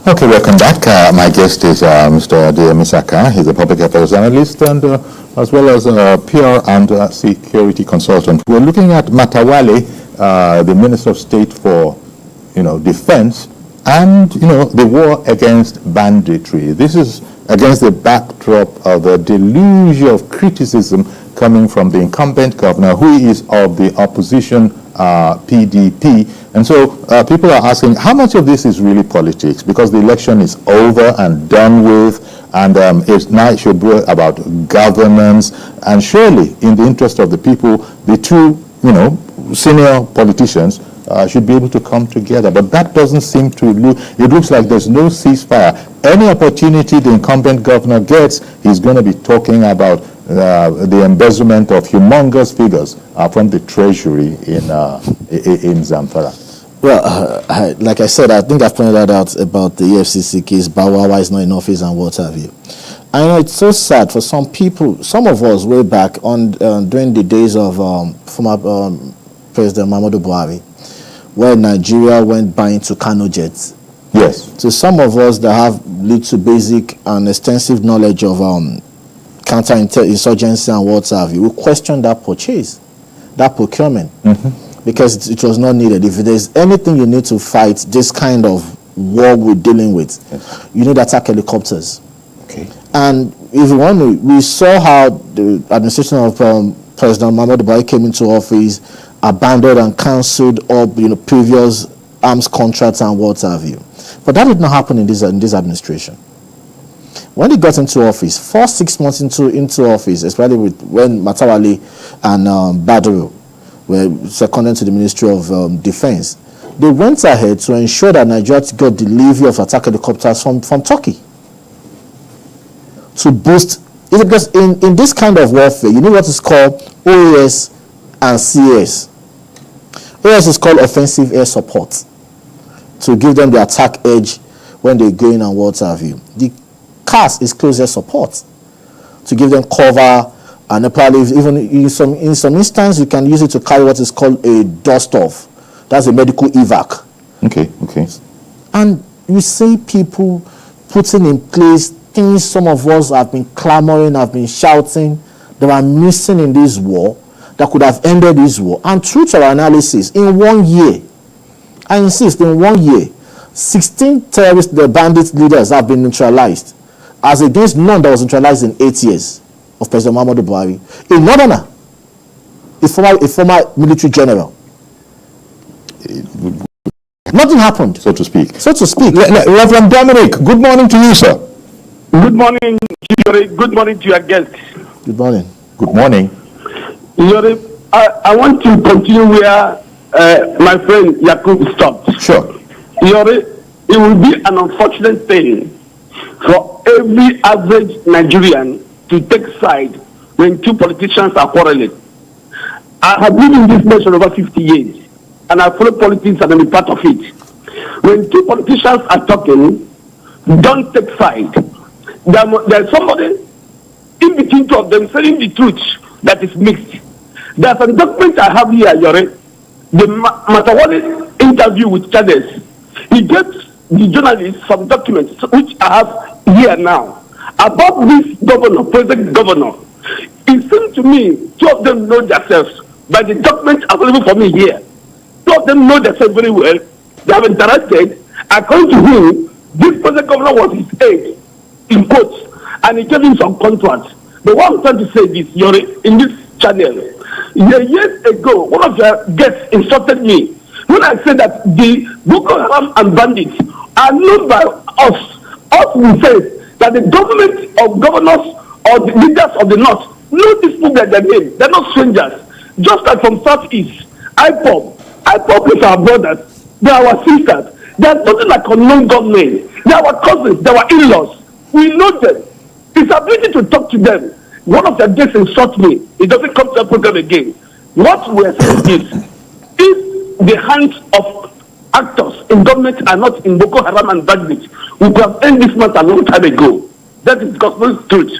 Okay, welcome back. My guest is Mr. Misaka. He's a public affairs analyst and as well as a PR and security consultant. We're looking at Matawalle, the Minister of State for, Defense, and, the war against banditry. This is against the backdrop of the deluge of criticism coming from the incumbent governor, who is of the opposition PDP. And so people are asking, how much of this is really politics? Because the election is over and done with, and it's now it should be about governance. And surely, in the interest of the people, the two, senior politicians should be able to come together. But that doesn't seem to look, it looks like there's no ceasefire. Any opportunity the incumbent governor gets, he's going to be talking about the embezzlement of humongous figures from the treasury in Zamfara. Well, like I said, I think I've pointed that out about the EFCC case, Bawawa is not in office and what have you. I know it's so sad for some people, some of us way back on during the days of former President Muhammadu Buhari, where Nigeria went buying to Kano jets. Yes. So some of us that have little basic and extensive knowledge of counter-insurgency and what have you, we question that purchase, that procurement, because it was not needed. If there's anything you need to fight this kind of war we're dealing with, yes, you need attack helicopters. Okay. And if you want to, we saw how the administration of President Muhammadu Buhari came into office, abandoned and cancelled all previous arms contracts and what have you. But that did not happen in this administration. When he got into office, 6 months into office, especially when Matawalle and Badru were seconded to the Ministry of Defense, they went ahead to ensure that Nigeria got delivery of attack helicopters from Turkey to boost. Because in this kind of warfare, you know what is called OAS and CS. OAS is called offensive air support, to give them the attack edge when they go in and what have you. The CAS is close air support, to give them cover, and probably even in some instances you can use it to carry what is called a dust off. That's a medical evac. Okay. And you see people putting in place things some of us have been clamoring, have been shouting, that are missing in this war, that could have ended this war. And through our analysis, in 1 year, I insist, in 1 year, 16 terrorist, the bandit leaders have been neutralized, as against none that was neutralized in 8 years of President Muhammadu Buhari. A northerner, a former military general. Nothing happened. So to speak. Reverend Dominic, good morning to you, sir. Good morning, Yuri. Good morning to your guests. Good morning. Good morning. Yuri, I want to continue where my friend Yakub stopped. Sure. Yuri, it will be an unfortunate thing for every average Nigerian to take side when two politicians are quarreling. I have been in this nation over 50 years, and I follow politics and I'm a part of it. When two politicians are talking, don't take side. There's somebody in between two of them saying the truth that is mixed. There's a document I have here, Yuri, the Matawalle interview with Chades. He gave the journalists some documents which I have here now about this governor, present governor. It seems to me two of them know themselves by the documents available for me here. Two of them know themselves very well. They have interacted. According to him, this present governor was his aide, in quotes, and he gave him some contracts. But what I'm trying to say is, Yuri, in this channel, years ago, one of your guests insulted me when I said that the Boko Haram and bandits are known by us. Us, we say that the government of governors or the leaders of the north know these people by their name. They're not strangers. Just like from southeast, IPOB is our brothers. They are our sisters. They are nothing like unknown government. They are our cousins. They are our in-laws. We know them. It's ability to talk to them. One of their guests insults me. It doesn't come to the program again. What we are saying is, if the hands of actors in government are not in Boko Haram and bandits, we could have ended this matter a long time ago. That is gospel truth.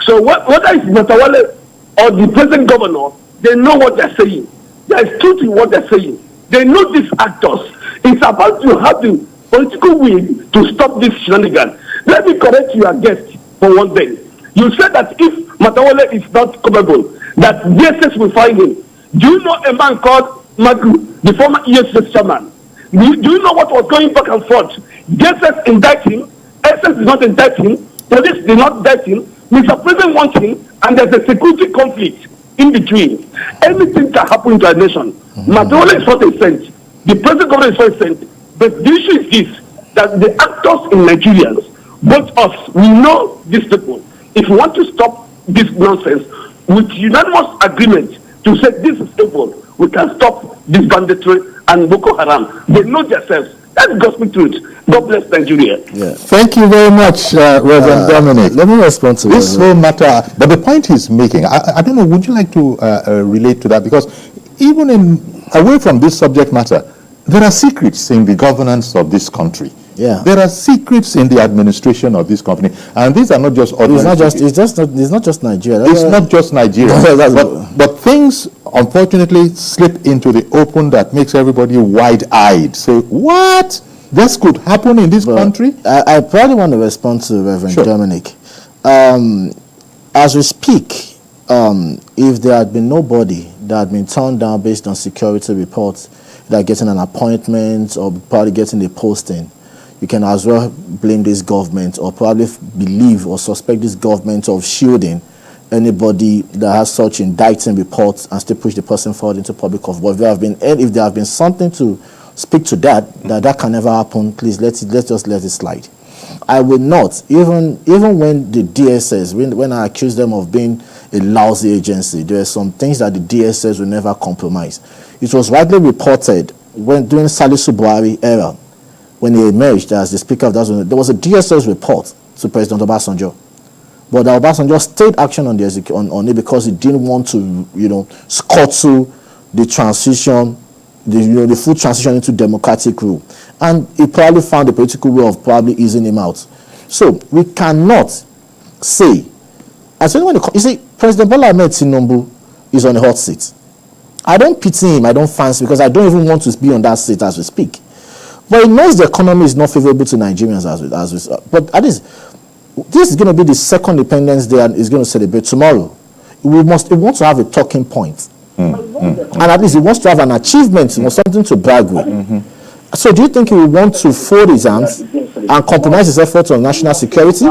So whether it's Matawalle or the present governor, they know what they're saying. There is truth in what they're saying. They know these actors. It's about to have the political will to stop this shenanigan. Let me correct your guest for one thing. You said that if Matawalle is not culpable, that DSS will find him. Do you know a man called Magu, the former ESS chairman? Do you know what was going back and forth? DSS indict him, SS did not indict him, police did not indict him, Mr. President wants him, and there's a security conflict in between. Anything can happen to a nation. Matawalle is not a saint. The present government is not a saint. But the issue is this, that the actors in Nigerians, both us, we know these people. If we want to stop this nonsense, with unanimous agreement to say this is evil, we can stop this banditry and Boko Haram. They know themselves. That's gospel truth. God bless Nigeria. Yeah. Thank you very much, Reverend Dominic. Let me respond to this whole matter. But the point he's making, I don't know, would you like to relate to that? Because even away from this subject matter, there are secrets in the governance of this country. Yeah. There are secrets in the administration of this company, and these are not just ordinary. It's not just Nigeria. It's not just Nigeria. but things unfortunately slip into the open that makes everybody wide-eyed. So what? This could happen in this country? I probably want to respond to Reverend Dominic. As we speak, if there had been nobody that had been turned down based on security reports, that getting an appointment or probably getting a posting, you can as well blame this government or probably believe or suspect this government of shielding anybody that has such indicting reports and still push the person forward into public office. But if there have been something to speak to that can never happen, please let's just let it slide. I will not, even when the DSS, when I accuse them of being a lousy agency, there are some things that the DSS will never compromise. It was widely reported during Salisu Buhari era, when he emerged as the Speaker of that zone, there was a DSS report to President Obasanjo. But Obasanjo stayed action on it because he didn't want to, scuttle the transition, the full transition into democratic rule. And he probably found a political way of probably easing him out. So we cannot say, you see, President Bola Ahmed Tinubu is on a hot seat. I don't pity him, I don't fancy, because I don't even want to be on that seat as we speak. But he knows the economy is not favorable to Nigerians but at least this is going to be the second Independence Day and is going to celebrate tomorrow. We want to have a talking point. And at least he wants to have an achievement, something to brag with. So do you think he will want to fold his hands and compromise his efforts on national security?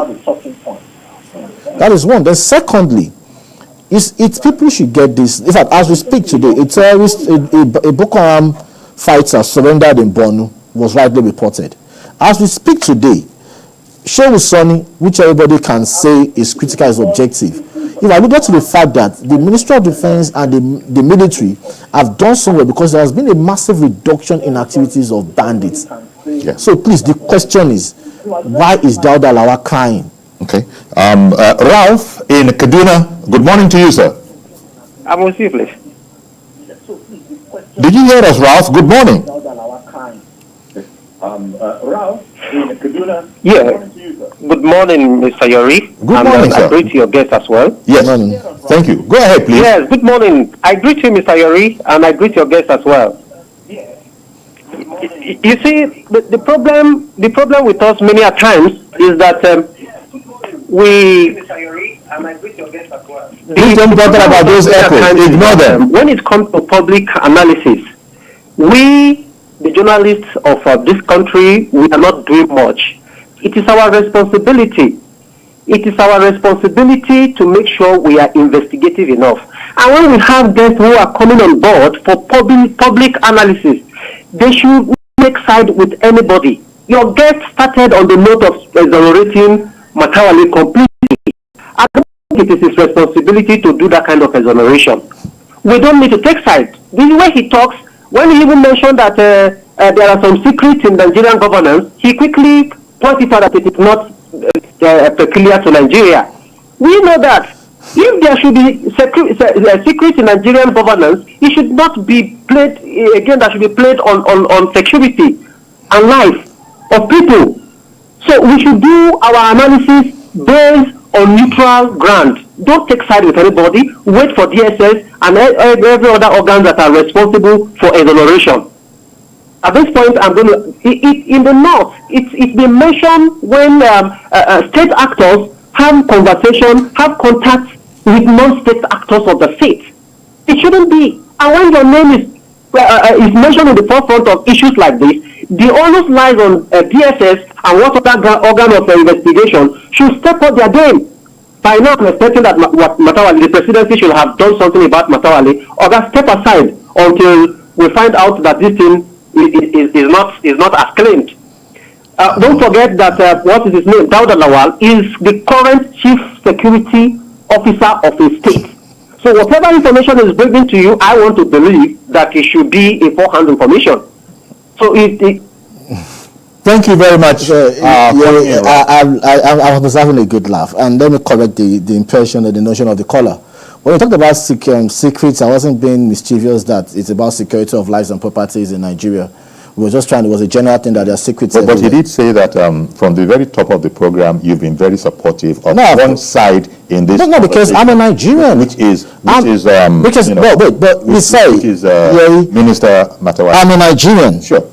That is one. Then secondly, it's people should get this. In fact, as we speak today, a Boko Haram fighter surrendered in Borno was widely reported. As we speak today, Shehu Sani, which everybody can say is critical, is objective. If I look at the fact that the Ministry of Defense and the military have done so well because there has been a massive reduction in activities of bandits. Yeah. So please, the question is, why is Dauda Lawa crying? Okay. Ralph in Kaduna, good morning to you, sir. I'm on you, please. Did you hear us, Ralph? Good morning. Ralph in Kaduna. Yeah. Good morning, Mr. Yori. Good morning, sir. I greet your guest as well. Yes. Thank you. Go ahead, please. Yes. Good morning. I greet you, Mr. Yori, and I greet your guest as well. You see, the problem with us many a times is that we. Don't bother about those echoes. Ignore them. When it comes to public analysis, we, the journalists of this country, we are not doing much. It is our responsibility. It is our responsibility to make sure we are investigative enough. And when we have guests who are coming on board for public analysis, they should not take side with anybody. Your guest started on the note of exonerating Matawalle completely. I don't think it is his responsibility to do that kind of exoneration. We don't need to take side. The way he talks, when he even mentioned that there are some secrets in Nigerian governance, he quickly pointed out that it is not peculiar to Nigeria. We know that if there should be secrets in Nigerian governance, it should not be played, again, that should be played on security and life of people. So we should do our analysis based on neutral ground. Don't take side with anybody. Wait for DSS and every other organs that are responsible for exoneration. At this point, I'm going to, in the north, it's been mentioned when state actors have conversation, have contact with non-state actors of the state. It shouldn't be. And when your name is mentioned in the forefront of issues like this, the onus lies on DSS and what other organ of investigation should step up their game. By now, I'm expecting that Matawalle, the presidency, should have done something about Matawalle, or that step aside until we find out that this thing is not as claimed. Don't forget that what is his name? Dauda Lawal is the current chief security officer of a state. So whatever information is bringing to you, I want to believe that it should be a forehand information. So Thank you very much. I was having a good laugh, and let me correct the impression or the notion of the caller. When we talked about secrets, I wasn't being mischievous that it's about security of lives and properties in Nigeria. We were just trying, it was a general thing that there are secrets. But he did say that from the very top of the program, you've been very supportive of one side in this. No, because I'm a Nigerian. Which is but we say, Minister Matawalle. I'm a Nigerian. Sure.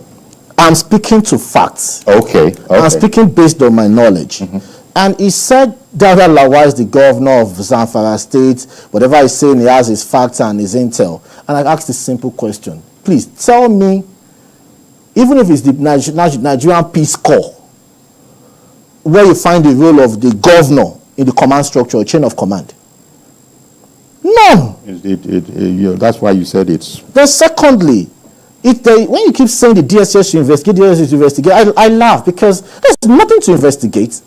I'm speaking to facts. Okay. I'm speaking based on my knowledge. And he said Dauda Lawal is the governor of Zamfara State. Whatever he's saying, he has his facts and his intel. And I asked a simple question. Please tell me, even if it's the Nigerian Peace Corps, where you find the role of the governor in the command structure or chain of command. None. That's why you said it's... Then secondly, when you keep saying the DSS should investigate, I laugh because there's nothing to investigate.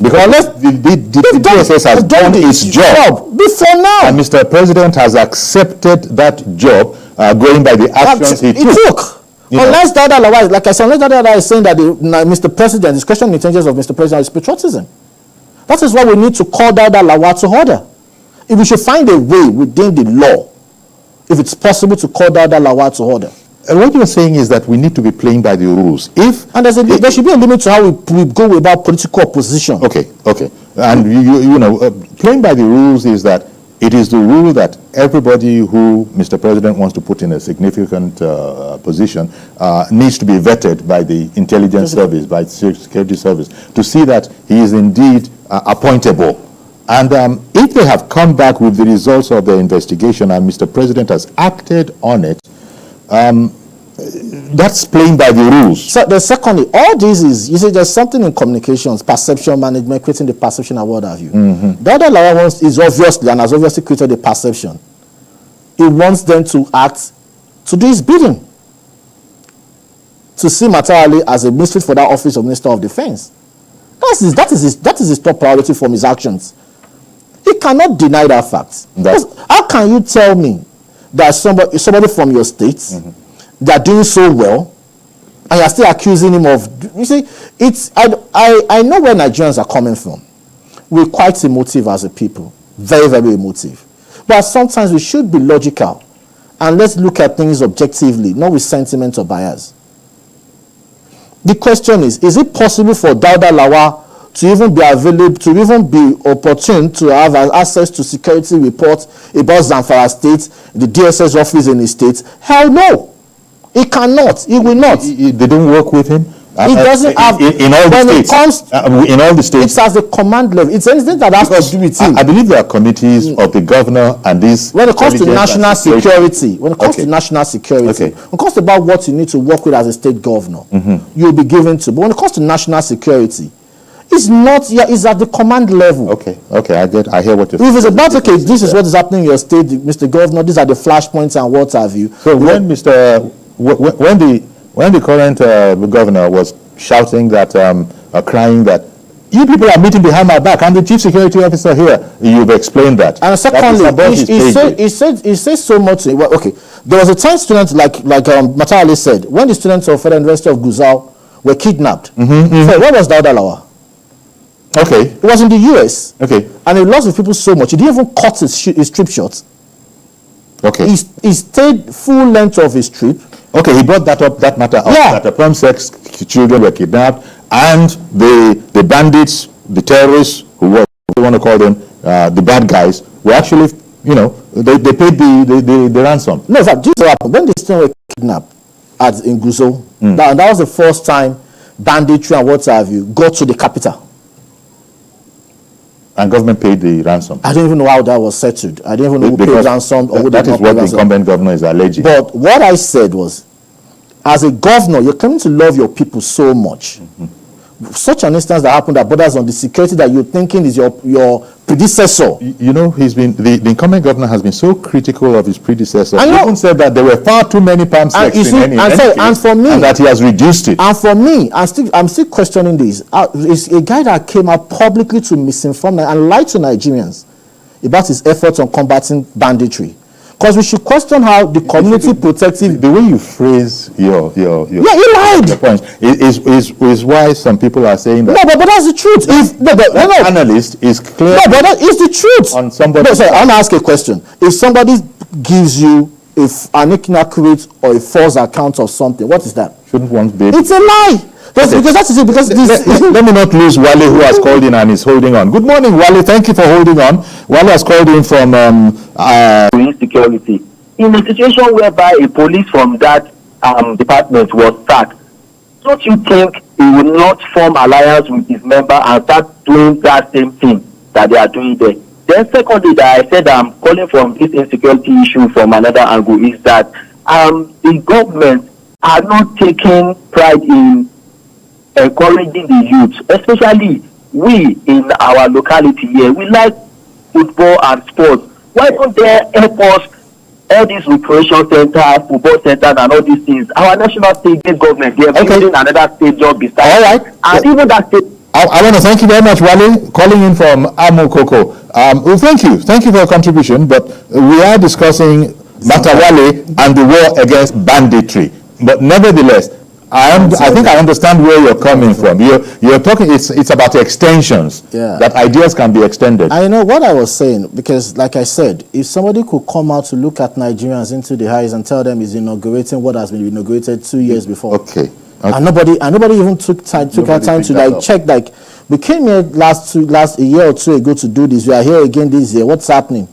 Because unless the DSS has done its job before now. And Mr. President has accepted that job going by the actions he took. Unless Dauda Lawal, like I said, unless Dauda Lawal is saying that Mr. President, is questioning the intentions of Mr. President is patriotism. That is why we need to call Dauda Lawal to order. If we should find a way within the law, if it's possible to call Dauda Lawal to order. And what you're saying is that we need to be playing by the rules. There should be a limit to how we go about political opposition. Okay. And playing by the rules is that it is the rule that everybody who Mr. President wants to put in a significant position needs to be vetted by the intelligence service, by the security service, to see that he is indeed appointable. And if they have come back with the results of the investigation and Mr. President has acted on it, that's playing by the rules. So secondly, all this is, you see, there's something in communications, perception management, creating the perception and what have you. Dauda Lawal is obviously, and has obviously created the perception. He wants them to act, to do his bidding. To see Matawalle as a misfit for that office of Minister of Defense. That is his top priority from his actions. He cannot deny that fact. How can you tell me that somebody from your state, they are doing so well, and you are still accusing him of... You see, I know where Nigerians are coming from. We're quite emotive as a people. Very, very emotive. But sometimes we should be logical, and let's look at things objectively, not with sentiment or bias. The question is it possible for Dauda Lawal to even be available, to even be opportune to have access to security reports about Zamfara State, the DSS office in his state? Hell no. He cannot. He will not. They don't work with him? He doesn't have... In all the states? In all the states? It's at the command level. It's anything that has to do with him. I believe there are committees of the governor and these... When it comes to national security, when it comes to about what you need to work with as a state governor, you'll be given to. But when it comes to national security, it's not, it's at the command level. Okay, I hear what you're saying. If it's about, okay, this is what is happening in your state, Mr. Governor, these are the flashpoints and what have you. So when the current governor was shouting that, crying that, you people are meeting behind my back, I'm the chief security officer here, you've explained that. And secondly, he said so much. Well, okay, there was a time students, like Matawalle said, when the students of Federal University of Gusau were kidnapped. So where was Dauda Lawal? Okay. It was in the US. Okay. And he lost his people so much. He didn't even cut his strip short. Okay. He stayed full length of his trip. Okay, he brought that matter up. Yeah. That the prom-sex children were kidnapped and the bandits, the terrorists, who were, we want to call them, the bad guys, were actually, they paid the ransom. No, in fact, this happened. When the students were kidnapped, in Gusau. That was the first time Banditry and what have you got to the capital. And government paid the ransom. I don't even know how that was settled. I don't even know who paid ransom or who that did is not pay what the ransom. incumbent governor is alleging. But what I said was, as a governor, you're coming to love your people so much. Such an instance that happened that borders on the security that you're thinking is your predecessor. You know, he's been the incumbent governor has been so critical of his predecessor. I know. He even said that there were far too many palm And sex you in see, any and for me, and that he has reduced it. And for me, I'm still questioning this. It's a guy that came out publicly to misinform and lie to Nigerians about his efforts on combating banditry. Because we should question how the community protective. The way you phrase your Yeah, he lied. your points is why some people are saying that. No, but that's the truth. If An analyst is clear. No, but that is the truth. On somebody. No, sorry, I want to ask a question. If somebody gives you an inaccurate or a false account of something, what is that? Shouldn't one be? It's a lie. Because that is it. Because this. Let me not lose Wale, who has called in and is holding on. Good morning, Wale. Thank you for holding on. Wale has called in from insecurity. In a situation whereby a police from that department was sacked, don't you think he will not form alliance with his member and start doing that same thing that they are doing there? Then secondly, that I said I'm calling from this insecurity issue from another angle is that the government are not taking pride in encouraging the youth, especially we in our locality here. We like football and sports. Why don't they help us, all these recreation centers, football centers and all these things? Our national state government, they are building another stadium beside. All right. And even that state. I want to thank you very much, Wale, calling in from Amokoko. Well, thank you for your contribution, but we are discussing Matawalle and the war against banditry. But nevertheless, I think I understand where you're coming from. You're talking. It's about extensions. Yeah. That ideas can be extended. I know what I was saying, because like I said, if somebody could come out to look at Nigerians into the eyes and tell them he's inaugurating what has been inaugurated 2 years before. Okay. And nobody even took our time to like check, like, we came here last a year or two ago to do this. We are here again this year. What's happening?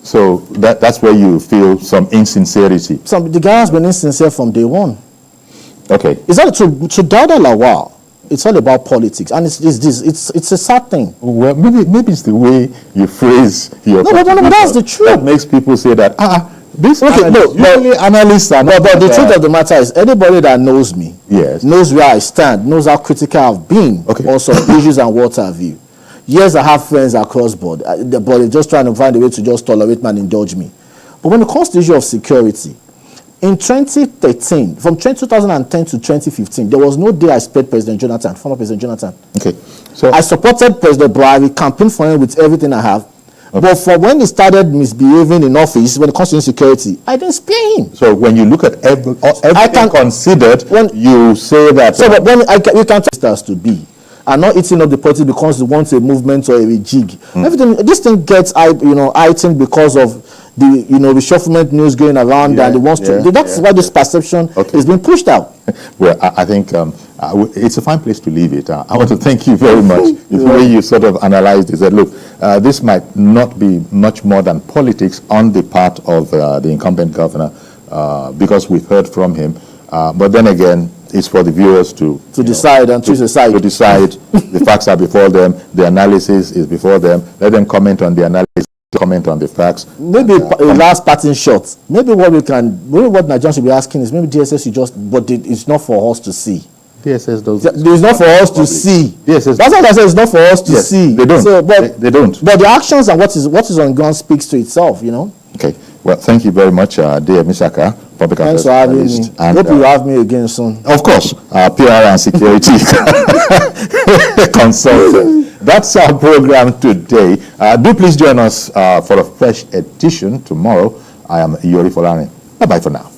So that's where you feel some insincerity. The guy has been insincere from day one. Okay. It's not to Dauda Lawal. It's all about politics, and it's a sad thing. Well, maybe it's the way you phrase your. No, but that's the truth. That makes people say that this. Okay, analysts are not. But the truth of the matter is, anybody that knows me, yes, knows where I stand, knows how critical I've been, also issues and what have you. Yes, I have friends across board, but they're just trying to find a way to just tolerate me and indulge me. But when it comes to the issue of security, in 2013, from 2010 to 2015, there was no day I spared President Jonathan, former President Jonathan. Okay. So I supported President Buhari, campaigned for him with everything I have. Okay. But for when he started misbehaving in office, when it comes to insecurity, I didn't spare him. So when you look at everything considered, you say that. So but when we can't trust us to be. And not eating up the party because they want a movement or a jig. Everything, this thing gets heightened because of the reshufflement news going around, and they wants to. That's why this perception is being pushed out. Well, I think it's a fine place to leave it. I want to thank you very much. The way you sort of analyzed it, that look, this might not be much more than politics on the part of the incumbent governor, because we've heard from him. But then again, it's for the viewers to decide and choose a side. To decide. The facts are before them. The analysis is before them. Let them comment on the analysis. Comment on the facts. Maybe a last parting shot. Maybe what Nigerians should be asking is, maybe DSS should just, but it's not for us to see. DSS does. It's not for us to see. DSS. That's what I said. It's not for us to see. They don't. So, they don't. But the actions and what is on ground speaks to itself. Okay. Well, thank you very much, dear Misaka, public affairs analyst. I hope you have me again soon. Of course, PR and security consultant. That's our program today. Do please join us for a fresh edition tomorrow. I am Yori Folani. Bye-bye for now.